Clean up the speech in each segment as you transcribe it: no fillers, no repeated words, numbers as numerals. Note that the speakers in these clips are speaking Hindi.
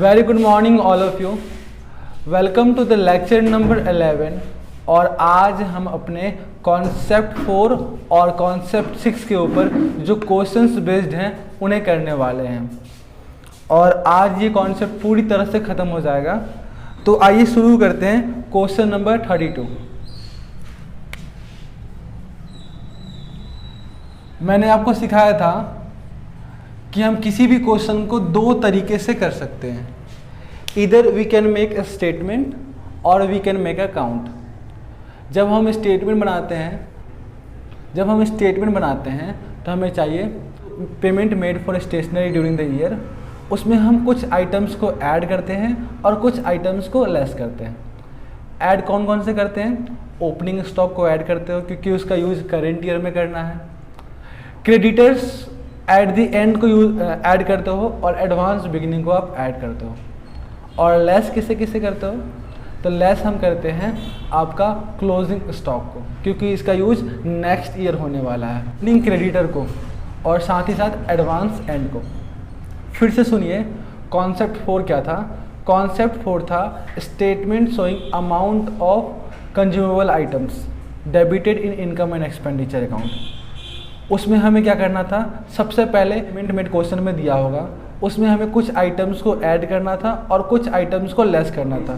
Very good morning all of you. Welcome to the lecture number 11। और आज हम अपने कॉन्सेप्ट 4 और कॉन्सेप्ट 6 के ऊपर जो क्वेश्चंस बेस्ड हैं उन्हें करने वाले हैं। और आज ये कॉन्सेप्ट पूरी तरह से ख़त्म हो जाएगा। तो आइए शुरू करते हैं क्वेश्चन नंबर 32। मैंने आपको सिखाया था कि हम किसी भी क्वेश्चन को दो तरीके से कर सकते हैं। इधर we can make a statement और we can make account. जब हम स्टेटमेंट बनाते हैं तो हमें चाहिए payment made for stationery during the year. उसमें हम कुछ आइटम्स को ऐड करते हैं और कुछ आइटम्स को लेस करते हैं। ऐड कौन कौन से करते हैं? ओपनिंग स्टॉक को ऐड करते हो क्योंकि उसका यूज़ करेंट ईयर में करना है। क्रेडिटर्स एट द एंड को ऐड करते हो और एडवांस बिगिनिंग को आप ऐड करते हो। और लेस किसे किसे करते हो? तो लेस हम करते हैं आपका क्लोजिंग स्टॉक को क्योंकि इसका यूज नेक्स्ट ईयर होने वाला है। ओपनिंग क्रेडिटर को और साथ ही साथ एडवांस एंड को। फिर से सुनिए कॉन्सेप्ट 4 क्या था। कॉन्सेप्ट 4 था statement showing amount of consumable items debited in income and expenditure account. उसमें हमें क्या करना था? सबसे पहले पेमेंट मेड क्वेश्चन में दिया होगा, उसमें हमें कुछ आइटम्स को ऐड करना था और कुछ आइटम्स को लेस करना था।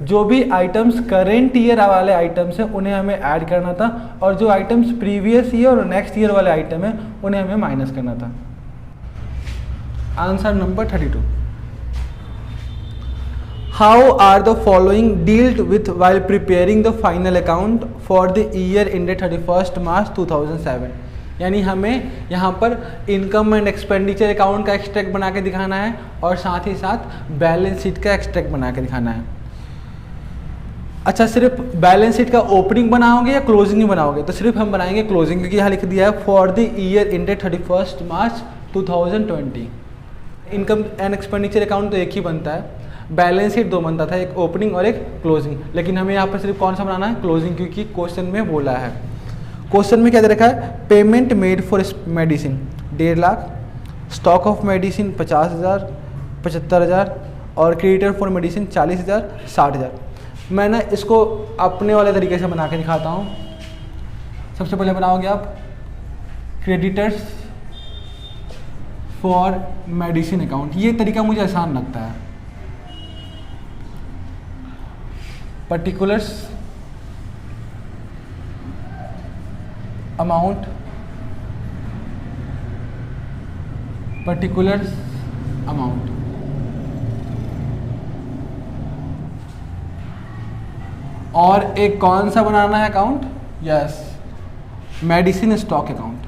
जो भी आइटम्स करेंट ईयर वाले आइटम्स हैं उन्हें हमें ऐड करना था और जो आइटम्स प्रीवियस ईयर और नेक्स्ट ईयर वाले आइटम हैं उन्हें हमें माइनस करना था। Answer number 32। How are the following dealt with while preparing the final account for the year ended 31 March 2007। यानी हमें यहाँ पर इनकम एंड एक्सपेंडिचर अकाउंट का एक्सट्रैक्ट बना के दिखाना है और साथ ही साथ बैलेंस शीट का एक्सट्रैक्ट बना के दिखाना है। अच्छा, सिर्फ बैलेंस शीट का ओपनिंग बनाओगे या क्लोजिंग ही बनाओगे? तो सिर्फ हम बनाएंगे क्लोजिंग क्योंकि यहाँ लिख दिया है for the year ended 31 March 2020। Income and expenditure account तो एक ही बनता है, बैलेंस शीट दो बनता था, एक ओपनिंग और एक क्लोजिंग। लेकिन हमें यहाँ पर सिर्फ कौन सा बनाना है? क्लोजिंग, क्योंकि क्वेश्चन में बोला है। क्वेश्चन में क्या दे रखा है? Payment made for medicine 1.5 lakh, stock of medicine 50,000, 75,000 और क्रेडिटर फॉर मेडिसिन 40,000, 60,000। मैं ना इसको अपने वाले तरीके से बना के दिखाता हूँ। सबसे पहले बनाओगे आप क्रेडिटर्स फॉर मेडिसिन अकाउंट। ये तरीका मुझे आसान लगता है। Particulars amount, particulars amount. और एक कौन सा बनाना है account? Yes, medicine stock account.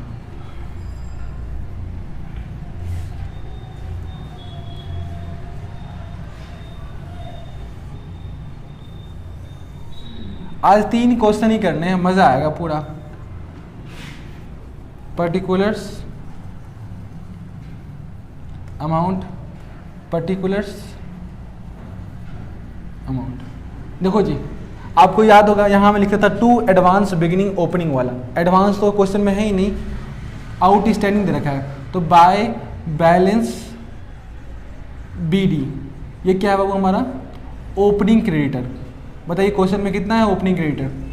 आज 3 क्वेश्चन ही करने हैं, मजा आएगा पूरा। Particulars amount, particulars amount. देखो जी, आपको याद होगा यहाँ में लिखा था टू एडवांस बिगिनिंग ओपनिंग वाला। एडवांस तो क्वेश्चन में है ही नहीं, आउटस्टैंडिंग दे रखा है। तो बाय बैलेंस BD, ये क्या है बाबू? हमारा ओपनिंग क्रेडिटर। बताइए क्वेश्चन में कितना है ओपनिंग क्रेडिटर?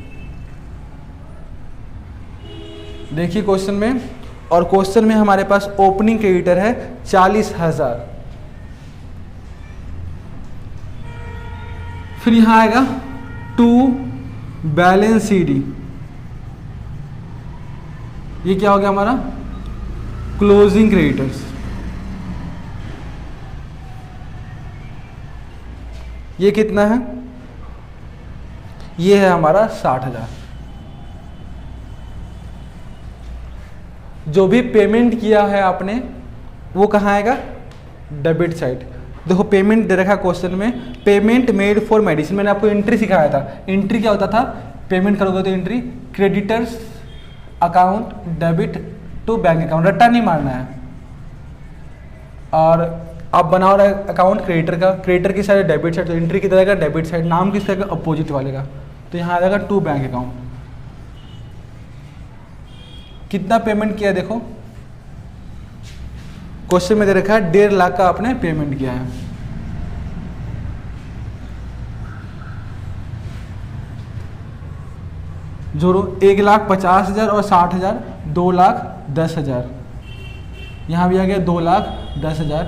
देखिए क्वेश्चन में, और क्वेश्चन में हमारे पास ओपनिंग क्रेडिटर है 40,000। फिर यहां आएगा टू बैलेंस CD। ये क्या हो गया हमारा? Closing creditors. ये कितना है? ये है हमारा 60,000। जो भी पेमेंट किया है आपने वो कहाँ आएगा? Debit side. देखो पेमेंट दे रखा क्वेश्चन में, पेमेंट मेड फॉर मेडिसिन। मैंने आपको एंट्री सिखाया था। एंट्री क्या होता था? पेमेंट करोगे तो entry creditors account debit to bank account, रट्टा नहीं मारना है। और आप बनाओ रहे अकाउंट क्रेडिटर का, क्रेडिटर की साइड डेबिट साइड, तो एंट्री की तरह का डेबिट साइड, नाम किस तरह का? अपोजिट वाले का। तो यहाँ आ जाएगा टू बैंक अकाउंट। कितना पेमेंट किया देखो, क्वेश्चन में दे रखा है 1.5 लाख का आपने पेमेंट किया है। जोड़ो 1,50,000 और 60,000, 2,10,000। यहाँ भी आ गया 2,10,000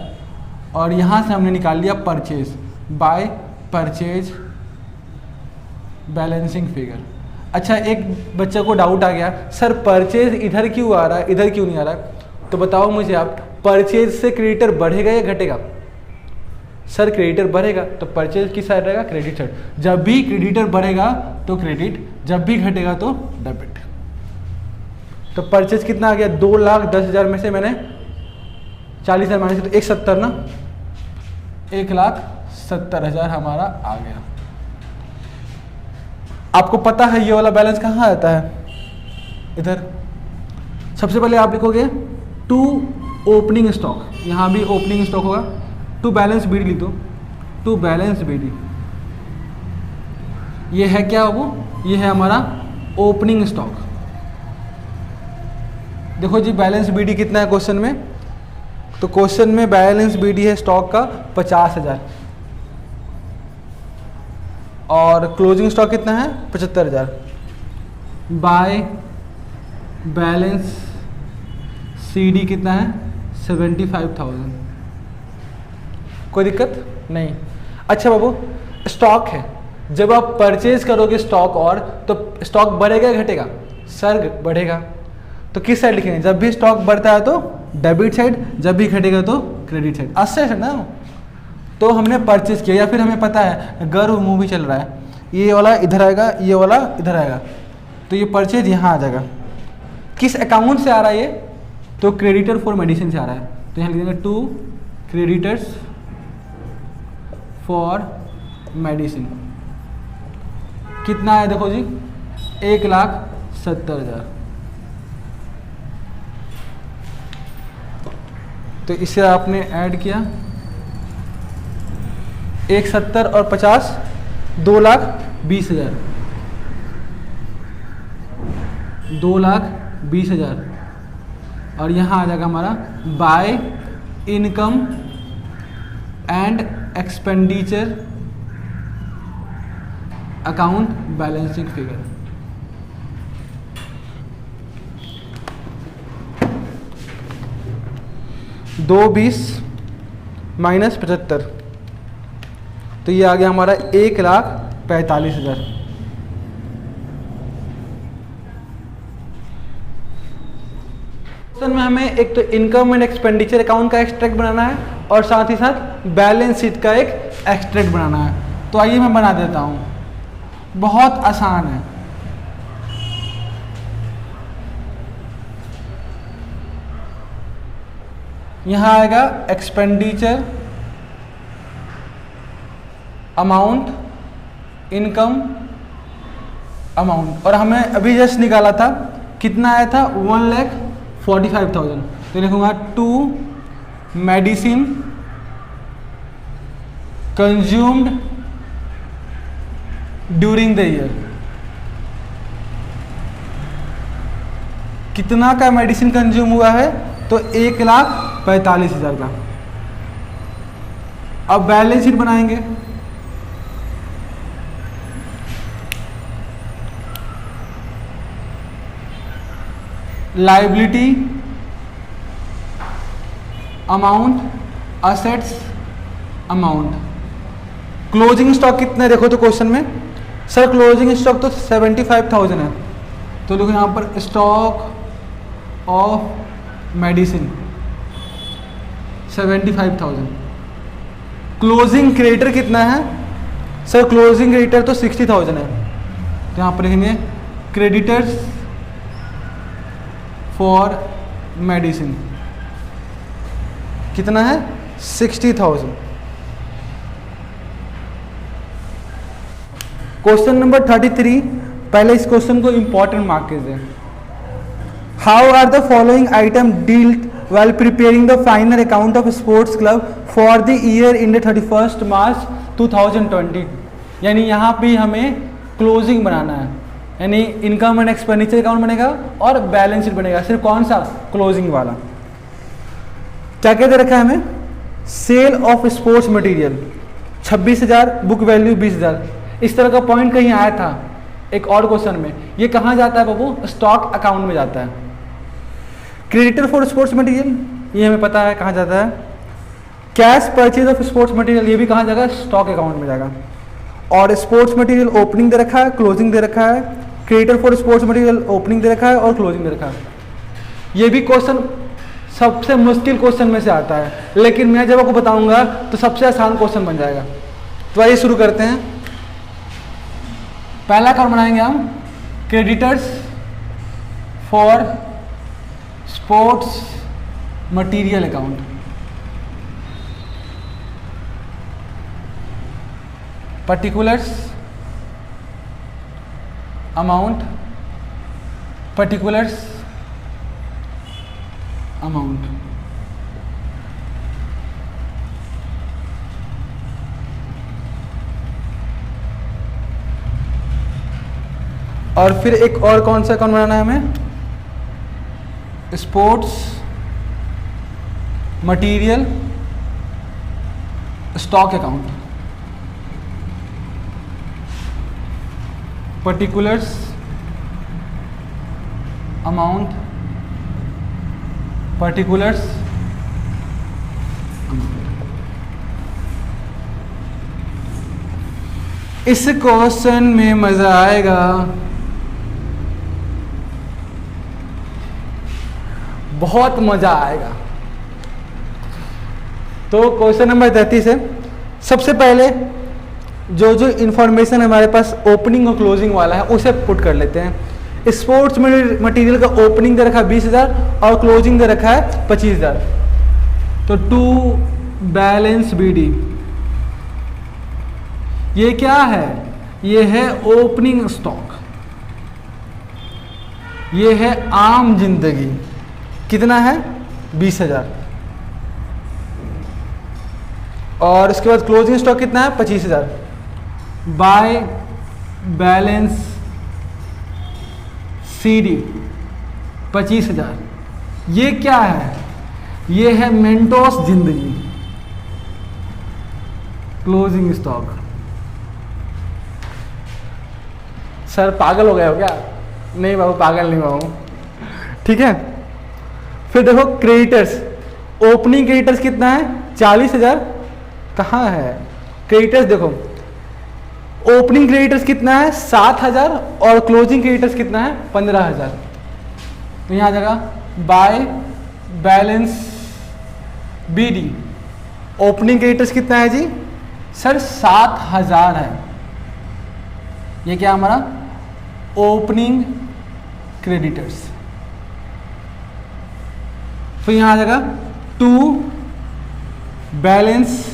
और यहाँ से हमने निकाल लिया purchase by purchase balancing figure. अच्छा, एक बच्चे को डाउट आ गया, सर परचेज इधर क्यों आ रहा है, इधर क्यों नहीं आ रहा है? तो बताओ मुझे आप, परचेज से क्रेडिटर बढ़ेगा या घटेगा? सर क्रेडिटर बढ़ेगा तो परचेज किस साइड रहेगा? Credit side. जब भी क्रेडिटर बढ़ेगा तो क्रेडिट, जब भी घटेगा तो डेबिट। तो परचेज कितना आ गया? 2,10,000 में से मैंने 40,000 माइनस तो 170 ना, 1,70,000 हमारा आ गया। आपको पता है ये वाला बैलेंस कहाँ आता है? इधर। सबसे पहले आप लिखोगे टू ओपनिंग स्टॉक, यहाँ भी ओपनिंग स्टॉक होगा, टू बैलेंस बीडी लिख दो, टू बैलेंस बीडी। ये है क्या वो? ये है हमारा ओपनिंग स्टॉक। देखो जी बैलेंस बीडी कितना है क्वेश्चन में, तो क्वेश्चन में बैलेंस बीडी है स्टॉक का 50,000 और क्लोजिंग स्टॉक कितना है? 75,000 बाय बैलेंस सीडी कितना है? 75,000। कोई दिक्कत नहीं। अच्छा बाबू, स्टॉक है, जब आप परचेज करोगे स्टॉक और तो स्टॉक बढ़ेगा या घटेगा? सर बढ़ेगा। तो किस साइड लिखेंगे? जब भी स्टॉक बढ़ता है तो डेबिट साइड, जब भी घटेगा तो क्रेडिट साइड। अच्छे है ना। तो हमने परचेज किया, या फिर हमें पता है गर्व मूवी चल रहा है, ये वाला इधर आएगा, ये वाला इधर आएगा, तो ये परचेज यहाँ आ जाएगा। किस अकाउंट से आ रहा है ये? तो क्रेडिटर फॉर मेडिसिन से आ रहा है, तो यहाँ लिख देंगे टू क्रेडिटर्स फॉर मेडिसिन। कितना है देखो जी? 1,70,000। तो इसे आपने ऐड किया, 1,70 और 50, 2,20,000, 2,20,000 और यहाँ आ जाएगा हमारा by income and expenditure account balancing figure. $220 minus 75, तो ये आ गया हमारा 1,45,000। क्वेश्चन में हमें एक तो इनकम एंड एक्सपेंडिचर अकाउंट का एक्सट्रैक्ट बनाना है और साथ ही साथ बैलेंस शीट का एक एक्सट्रैक्ट बनाना है। तो आइए मैं बना देता हूँ, बहुत आसान है। यहाँ आएगा एक्सपेंडिचर अमाउंट, इनकम अमाउंट, और हमें अभी जस्ट निकाला था, कितना आया था? 1,45,000। तो लिखूंगा to medicine consumed during the year. कितना का मेडिसिन कंज्यूम हुआ है? तो 1,45,000 का। अब बैलेंस शीट बनाएंगे। Liability amount, assets amount. Closing stock कितना है देखो तो क्वेश्चन में, सर क्लोजिंग स्टॉक तो 75,000 है, तो देखो यहाँ पर stock of medicine 75,000। Closing creditor कितना है? सर क्लोजिंग क्रेडिटर तो 60,000 है, तो यहाँ पर लिखेंगे क्रेडिटर्स फॉर मेडिसिन कितना है? 60,000। क्वेश्चन नंबर 33, पहले इस क्वेश्चन को इंपॉर्टेंट मार्क कीजिए। How are the following item dealt while preparing the final account of sports club for the year ended 31st March 2020। यानी यहाँ पे हमें क्लोजिंग बनाना है, यानी इनकम एंड एक्सपेंडिचर अकाउंट बनेगा और बैलेंस शीट बनेगा। सिर्फ कौन सा? क्लोजिंग वाला। क्या क्या दे रखा है हमें? Sale of sports material 26,000, book value 20,000। इस तरह का पॉइंट कहीं आया था एक और क्वेश्चन में, ये कहाँ जाता है बाबू? स्टॉक अकाउंट में जाता है। क्रेडिटर फॉर स्पोर्ट्स मटेरियल, ये हमें पता है कहाँ जाता है। Cash purchase of sports material, ये भी कहाँ जाएगा? स्टॉक अकाउंट में जाएगा। और स्पोर्ट्स मटेरियल ओपनिंग दे रखा है, क्लोजिंग दे रखा है। Creditor for sports material opening दे रखा है और क्लोजिंग दे रखा है। ये भी क्वेश्चन सबसे मुश्किल क्वेश्चन में से आता है, लेकिन मैं जब आपको बताऊंगा तो सबसे आसान क्वेश्चन बन जाएगा। तो आइए शुरू करते हैं। पहला अकाउंट बनाएंगे हम creditors for sports material account. Particulars amount, particulars amount. और फिर एक और कौन सा अकाउंट बनाना है हमें? Sports material stock account. Particulars amount, particulars amount. इस क्वेश्चन में मजा आएगा, बहुत मजा आएगा। तो क्वेश्चन नंबर 33 है। सबसे पहले जो जो इंफॉर्मेशन हमारे पास ओपनिंग और क्लोजिंग वाला है उसे पुट कर लेते हैं। स्पोर्ट्स मटेरियल का ओपनिंग दे रखा है 20,000 और क्लोजिंग दे रखा है 25,000। तो टू बैलेंस BD, ये क्या है? ये है ओपनिंग स्टॉक, ये है आम जिंदगी। कितना है? 20,000। और इसके बाद क्लोजिंग स्टॉक कितना है? 25,000 बाय बैलेंस CD 25,000। ये क्या है? ये है मेंटोस जिंदगी, क्लोजिंग स्टॉक। सर पागल हो गए हो क्या? नहीं बाबू, पागल नहीं हुआ हूं। ठीक है, फिर देखो क्रेडिटर्स, ओपनिंग क्रेडिटर्स कितना है? 40,000। कहाँ है क्रेडिटर्स? देखो ओपनिंग क्रेडिटर्स कितना है? 7,000 और क्लोजिंग क्रेडिटर्स कितना है? 15,000। तो यहाँ जगह by balance BD opening creditors कितना है जी? सर 7,000 है। ये क्या हमारा ओपनिंग क्रेडिटर्स। तो यहाँ आ जाएगा टू बैलेंस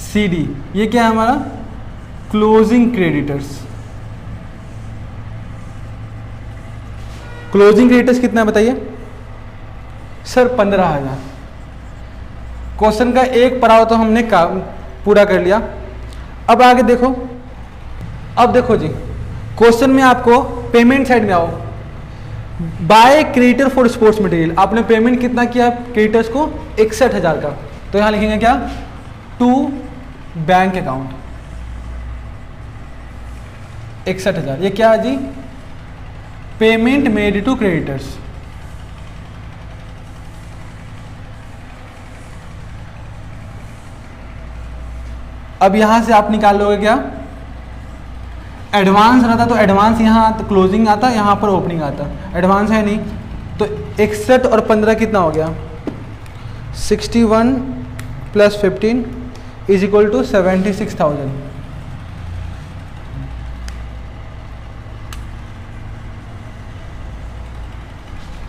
CD, ये क्या है हमारा? Closing creditors. क्लोजिंग क्रेडिटर्स कितना है बताइए? सर 15,000। क्वेश्चन का एक पड़ाव तो हमने काम पूरा कर लिया। अब आगे देखो, अब देखो जी क्वेश्चन में आपको पेमेंट साइड में आओ। By creditor for sports material, आपने पेमेंट कितना किया क्रेडिटर्स को? 61,000 का। तो यहां लिखेंगे क्या? To bank account 61,000। ये क्या है जी? Payment made to creditors. अब यहां से आप निकाल लोगे क्या? एडवांस रहता तो एडवांस यहाँ तो क्लोजिंग आता, यहाँ पर ओपनिंग आता। एडवांस है नहीं, तो 61 और 15 कितना हो गया? 61 + 15 = 76,000।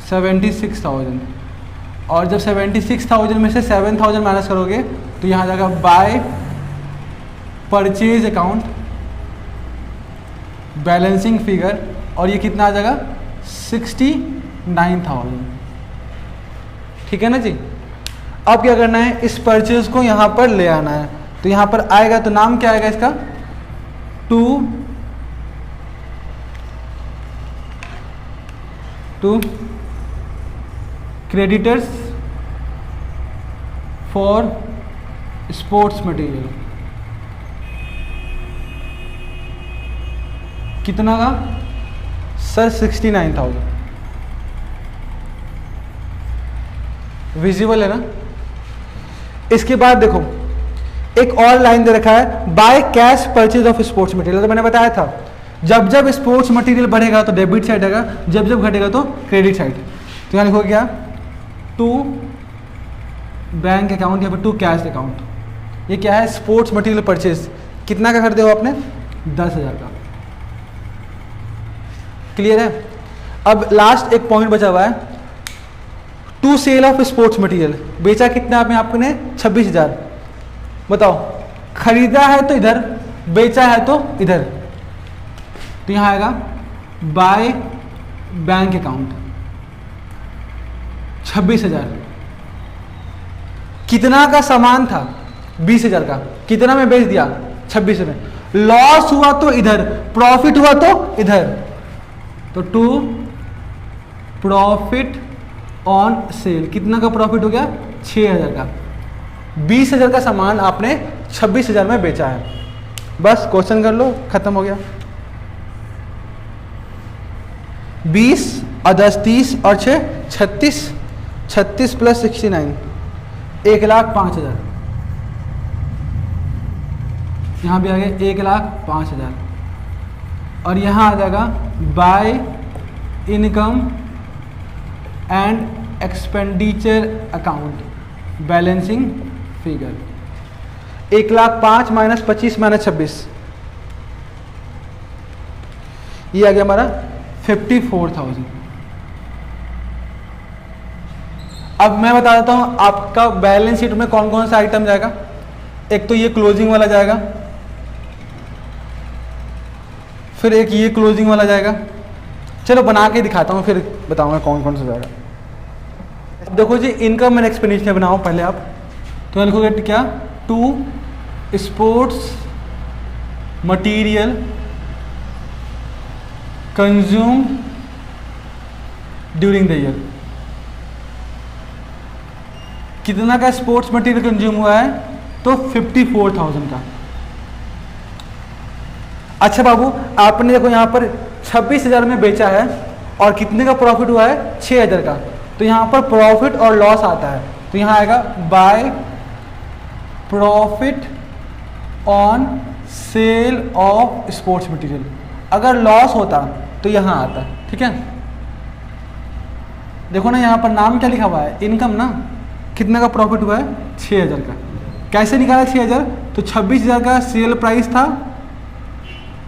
76,000। और जब 76,000 में से 7,000 माइनस करोगे तो यहाँ जाएगा by purchase account balancing figure, और ये कितना आ जाएगा? 69,000। ठीक है ना जी। अब क्या करना है? इस परचेज को यहाँ पर ले आना है। तो यहाँ पर आएगा तो नाम क्या आएगा इसका? To creditors for sports material. कितना का सर? 69,000। विजिबल है ना? इसके बाद देखो एक और लाइन दे रखा है, by cash purchase of sports material. तो मैंने बताया था जब जब स्पोर्ट्स मटेरियल बढ़ेगा तो डेबिट साइड आएगा, जब जब घटेगा तो क्रेडिट साइड। तो यहाँ लिखो क्या? टू बैंक अकाउंट या फिर टू कैश अकाउंट। ये क्या है? Sports material purchase. कितना का खरीदे हो आपने? 10,000 का। क्लियर है? अब लास्ट एक पॉइंट बचा हुआ है, to sale of sports material. बेचा कितना आपने? आपने 26,000। बताओ, खरीदा है तो इधर, बेचा है तो इधर। तो यहां आएगा बाय बैंक अकाउंट 26,000। कितना का सामान था? 20,000 का। कितना में बेच दिया? 26 में। लॉस हुआ तो इधर, प्रॉफिट हुआ तो इधर। तो टू प्रॉफिट ऑन सेल। कितना का प्रॉफिट हो गया? 6,000 का। 20,000 का सामान आपने 26,000 में बेचा है। बस क्वेश्चन कर लो, खत्म हो गया। 20 और 10 30 और 6 36, 36 प्लस 69 1,05,000। यहाँ भी आ गया 1,05,000। और यहाँ आ जाएगा by income and expenditure account balancing figure. 1,05,000 minus 25 minus 26, ये आ गया हमारा 54,000। अब मैं बता देता हूं आपका बैलेंस शीट में कौन कौन सा आइटम जाएगा। एक तो ये क्लोजिंग वाला जाएगा, फिर एक ये क्लोजिंग वाला जाएगा। चलो बना के दिखाता हूँ, फिर बताऊंगा कौन कौन सा जाएगा। देखो जी, इनकम एंड एक्सपेंडिचर बनाओ पहले आप। तो लिखोगे क्या? To sports material consume during the year. कितना का स्पोर्ट्स मटेरियल कंज्यूम हुआ है? तो 54,000 का। अच्छा बाबू, आपने देखो यहाँ पर 26,000 में बेचा है और कितने का प्रॉफिट हुआ है? 6,000 का। तो यहाँ पर प्रॉफिट और लॉस आता है, तो यहाँ आएगा by profit on sale of sports material. अगर लॉस होता तो यहाँ आता। ठीक है, देखो ना यहाँ पर नाम क्या लिखा हुआ है? इनकम ना। कितना का प्रॉफिट हुआ है? 6,000 का। कैसे निकाला 6,000? तो 26,000 का सेल प्राइस था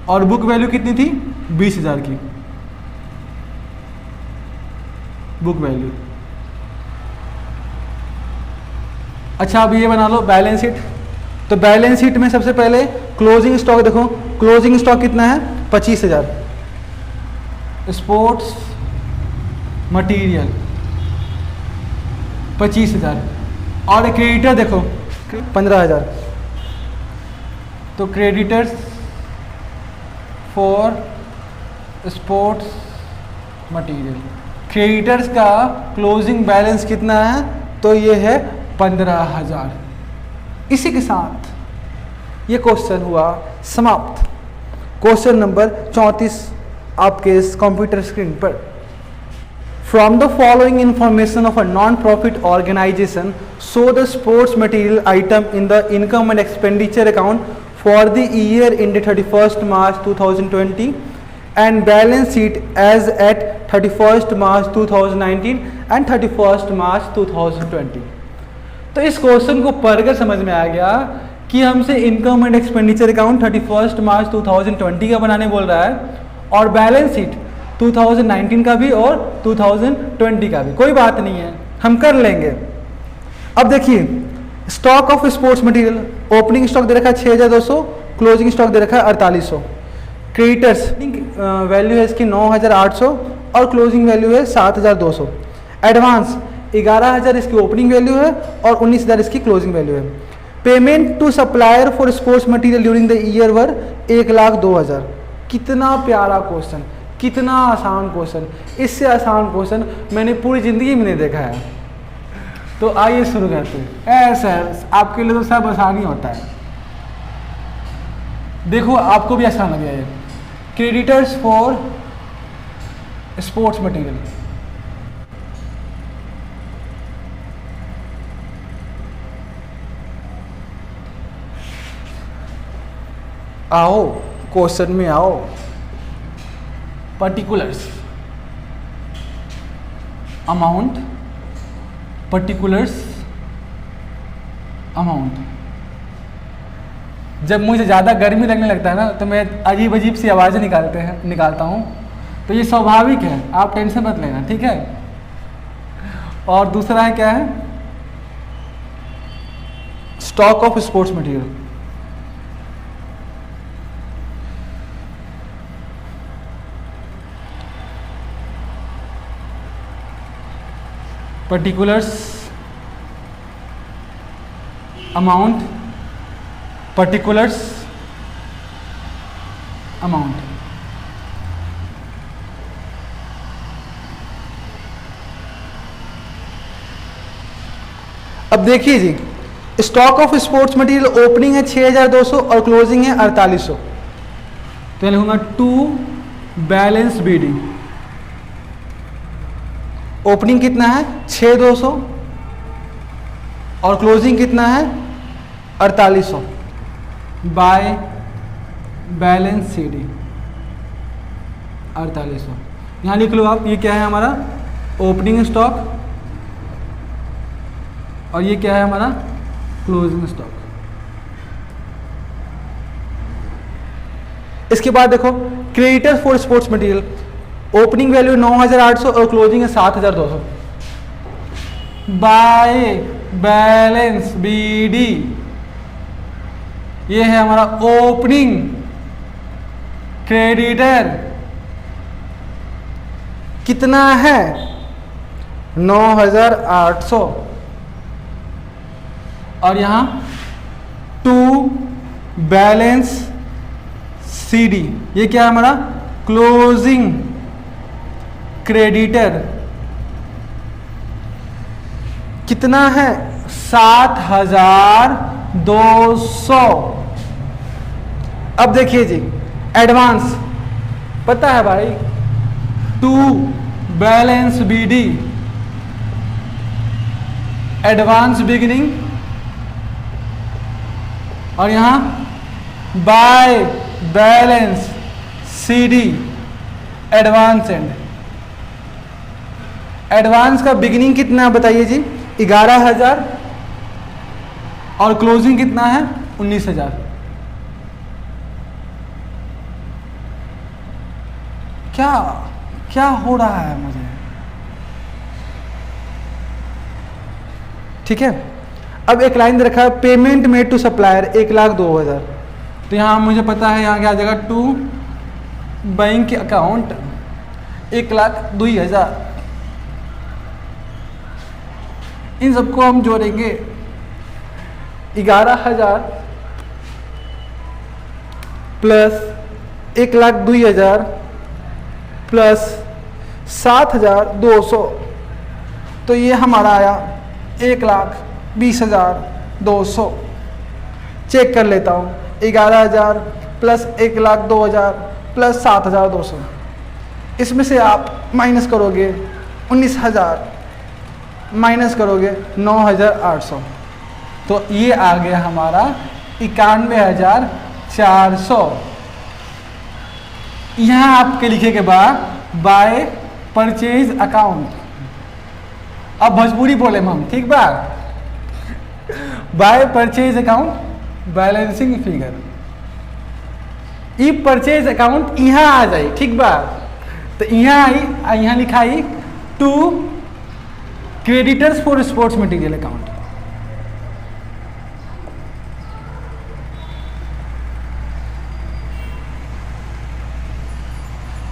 और बुक वैल्यू कितनी थी? 20,000 की बुक वैल्यू। अच्छा, अब ये बना लो बैलेंस शीट। तो बैलेंस शीट में सबसे पहले क्लोजिंग स्टॉक देखो। क्लोजिंग स्टॉक कितना है? 25,000। Sports material 25,000। और क्रेडिटर देखो 15,000। तो creditors for sports material, creditors का क्लोजिंग बैलेंस कितना है? तो ये है 15,000। इसी के साथ ये क्वेश्चन हुआ समाप्त। क्वेश्चन नंबर 34 आपके इस कंप्यूटर स्क्रीन पर। From the following information of a non-profit organization, show the sports material item in the income and expenditure account for the year ended 31st March 2020 and balance sheet as at 31st March 2019 and 31st March 2020। तो इस क्वेश्चन को पढ़कर समझ में आ गया कि हमसे इनकम एंड एक्सपेंडिचर अकाउंट 31 मार्च 2020 का बनाने बोल रहा है और बैलेंस शीट 2019 का भी और 2020 का भी। कोई बात नहीं है, हम कर लेंगे। अब देखिए, stock of sports material, opening stock दे रखा है 6,200, क्लोजिंग स्टॉक दे रखा है 4800। क्रेडिटर्स वैल्यू है इसकी 9,800 और क्लोजिंग वैल्यू है 7,200। एडवांस 11,000 इसकी ओपनिंग वैल्यू है और 19,000 इसकी क्लोजिंग वैल्यू है। Payment to supplier for sports material during the year were 1,02,000। कितना प्यारा क्वेश्चन, कितना आसान क्वेश्चन। इससे आसान क्वेश्चन मैंने पूरी ज़िंदगी में नहीं देखा है। तो आइए शुरू करते हैं। ऐसा आपके लिए तो सब आसान ही होता है। देखो आपको भी आसान लग जाए। Creditors for sports material. आओ क्वेश्चन में आओ। Particulars amount, particulars amount. जब मुझे ज़्यादा गर्मी लगने लगता है ना तो मैं अजीब अजीब सी आवाज़ें निकालता हूँ, तो ये स्वाभाविक है, आप टेंशन मत लेना, ठीक है। और दूसरा है क्या है, stock of sports material. Particulars amount, particulars amount. अब देखिए जी, stock of sports material opening है 6200 और क्लोजिंग है 4800, तो लिखूंगा टू बैलेंस बीडी। ओपनिंग कितना है 6200 और क्लोजिंग कितना है 4800 बाय बैलेंस सीडी 4800। यहाँ लिख लो आप, ये क्या है हमारा ओपनिंग स्टॉक और ये क्या है हमारा क्लोजिंग स्टॉक। इसके बाद देखो creditors for sports material, opening value 9800 और क्लोजिंग है 7200 बाय बैलेंस बीडी। ये है हमारा ओपनिंग क्रेडिटर, कितना है 9800 और यहां टू बैलेंस सीडी, ये क्या है हमारा क्लोजिंग क्रेडिटर, कितना है 7200। अब देखिए जी एडवांस, पता है भाई to balance BD, advance beginning और यहां by balance CD advance end. Advance का बिगिनिंग कितना बताइए जी 11000 और क्लोजिंग कितना है 19000। क्या क्या हो रहा है मुझे, ठीक है। अब एक लाइन दे रखा है पेमेंट मेड टू सप्लायर 1,02,000, तो यहां मुझे पता है यहां क्या आ जाएगा टू बैंक अकाउंट 1,02,000। इन सबको हम जोड़ेंगे 11,000 प्लस 1,02,000 प्लस 7,200, तो ये हमारा आया 1,20,200। चेक कर लेता हूँ 11,000 प्लस 1,02,000 प्लस 7,200, इसमें से आप माइनस करोगे 19,000 माइनस करोगे 9,800, तो ये आ गया हमारा 91,400। यहाँ आपके लिखे के बाद बाय परचेज अकाउंट, अब भोजपुरी बोले हम, ठीक बा, by purchase account balancing figure. E purchase account यहाँ आ जाए, ठीक बा, तो यहाँ आई, यहाँ लिखा आई to creditors for sports material account.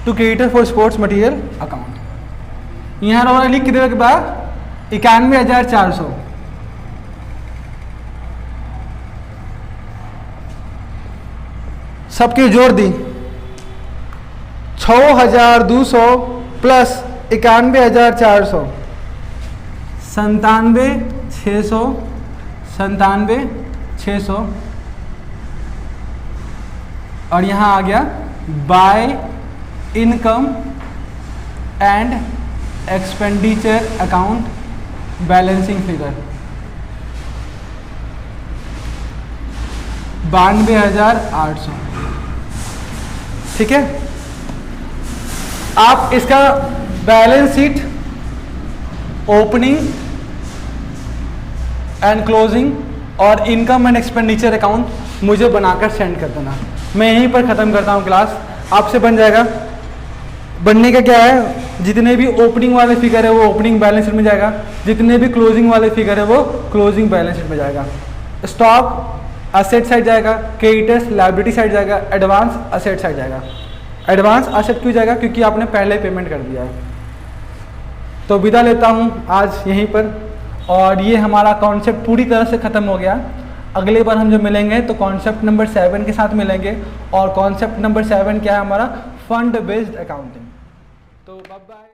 To creditor for sports material account, यहाँ लोगों ने लिख के देने के बाद 91,400। सबके जोड़ दी 6,200 प्लस 91,400 97,600 और यहाँ आ गया by income and expenditure account balancing figure 92,800। ठीक है, आप इसका balance sheet opening and closing और इनकम एंड एक्सपेंडिचर अकाउंट मुझे बनाकर सेंड कर देना। मैं यहीं पर ख़त्म करता हूँ क्लास, आपसे बन जाएगा। बनने का क्या है, जितने भी ओपनिंग वाले फिगर है वो ओपनिंग बैलेंस शीट में जाएगा, जितने भी क्लोजिंग वाले फिगर है वो क्लोजिंग बैलेंस शीट में जाएगा। स्टॉक असेट साइड जाएगा, क्रेडिटर्स लायबिलिटी साइड जाएगा, एडवांस असेट साइड जाएगा। एडवांस असेट क्यों जाएगा, क्योंकि आपने पहले पेमेंट कर दिया है। तो विदा लेता हूँ आज यहीं पर, और ये हमारा कॉन्सेप्ट पूरी तरह से ख़त्म हो गया। अगले बार हम जो मिलेंगे तो कॉन्सेप्ट नंबर 7 के साथ मिलेंगे, और कॉन्सेप्ट नंबर 7 क्या है हमारा, फंड बेस्ड अकाउंटिंग। तो बाय बाय।